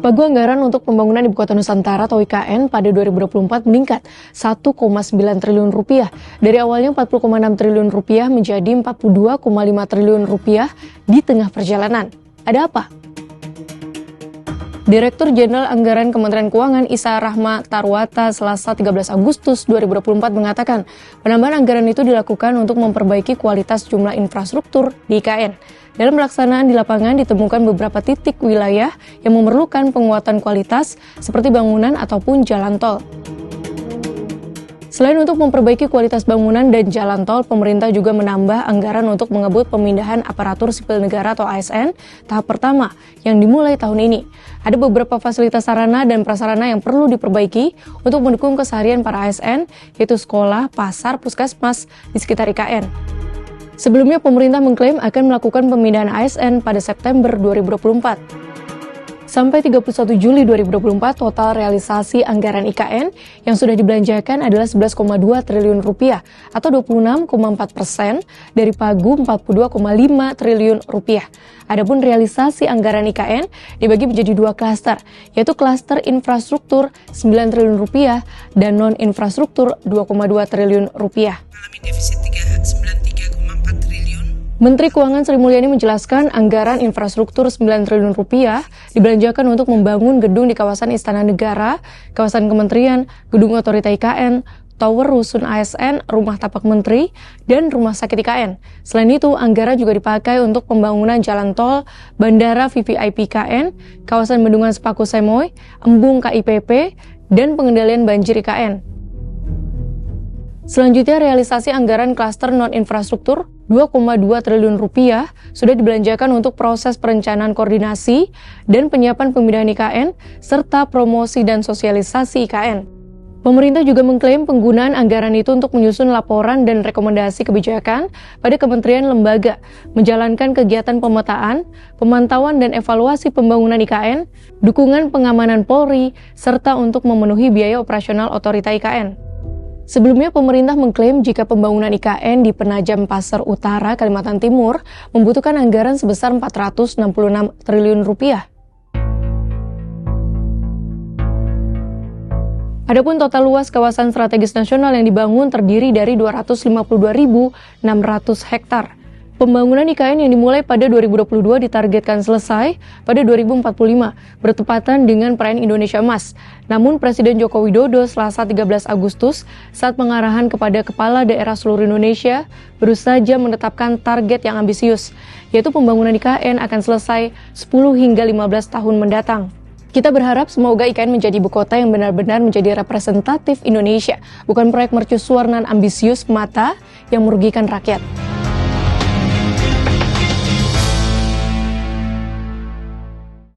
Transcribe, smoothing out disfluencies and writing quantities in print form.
Pagu anggaran untuk pembangunan Ibu Kota Nusantara atau IKN pada 2024 meningkat 1,9 triliun rupiah. Dari awalnya 40,6 triliun rupiah menjadi 42,5 triliun rupiah di tengah perjalanan. Ada apa? Direktur Jenderal Anggaran Kementerian Keuangan Isa Rahma Tarwata Selasa 13 Agustus 2024 mengatakan penambahan anggaran itu dilakukan untuk memperbaiki kualitas jumlah infrastruktur di IKN. Dalam pelaksanaan di lapangan ditemukan beberapa titik wilayah yang memerlukan penguatan kualitas seperti bangunan ataupun jalan tol. Selain untuk memperbaiki kualitas bangunan dan jalan tol, pemerintah juga menambah anggaran untuk mengebut pemindahan aparatur sipil negara atau ASN tahap pertama yang dimulai tahun ini. Ada beberapa fasilitas sarana dan prasarana yang perlu diperbaiki untuk mendukung keseharian para ASN, yaitu sekolah, pasar, puskesmas di sekitar IKN. Sebelumnya, pemerintah mengklaim akan melakukan pemindahan ASN pada September 2024. Sampai 31 Juli 2024, total realisasi anggaran IKN yang sudah dibelanjakan adalah 11,2 triliun rupiah atau 26,4% dari pagu 42,5 triliun rupiah. Adapun realisasi anggaran IKN dibagi menjadi dua klaster, yaitu klaster infrastruktur 9 triliun rupiah dan non-infrastruktur 2,2 triliun rupiah. Defisit 93,4 triliun. Menteri Keuangan Sri Mulyani menjelaskan anggaran infrastruktur 9 triliun rupiah dibelanjakan untuk membangun gedung di kawasan Istana Negara, kawasan Kementerian, gedung Otorita IKN, Tower Rusun ASN, Rumah Tapak Menteri, dan Rumah Sakit IKN. Selain itu, anggaran juga dipakai untuk pembangunan jalan tol, Bandara VVIP IKN, kawasan Bendungan Sepaku Semoy, Embung KIPP, dan pengendalian banjir IKN. Selanjutnya, realisasi anggaran klaster non-infrastruktur 2,2 triliun rupiah sudah dibelanjakan untuk proses perencanaan koordinasi dan penyiapan pemindahan IKN serta promosi dan sosialisasi IKN. Pemerintah juga mengklaim penggunaan anggaran itu untuk menyusun laporan dan rekomendasi kebijakan pada kementerian lembaga, menjalankan kegiatan pemetaan, pemantauan dan evaluasi pembangunan IKN, dukungan pengamanan Polri, serta untuk memenuhi biaya operasional otorita IKN. Sebelumnya, pemerintah mengklaim jika pembangunan IKN di Penajam Pasar Utara, Kalimantan Timur membutuhkan anggaran sebesar 466 triliun rupiah. Adapun total luas kawasan strategis nasional yang dibangun terdiri dari 252.600 hektar. Pembangunan IKN yang dimulai pada 2022 ditargetkan selesai pada 2045, bertepatan dengan perayaan Indonesia Emas. Namun Presiden Joko Widodo Selasa 13 Agustus saat pengarahan kepada kepala daerah seluruh Indonesia baru saja menetapkan target yang ambisius, yaitu pembangunan IKN akan selesai 10 hingga 15 tahun mendatang. Kita berharap semoga IKN menjadi ibu kota yang benar-benar menjadi representatif Indonesia, bukan proyek mercusuar nan ambisius semata yang merugikan rakyat.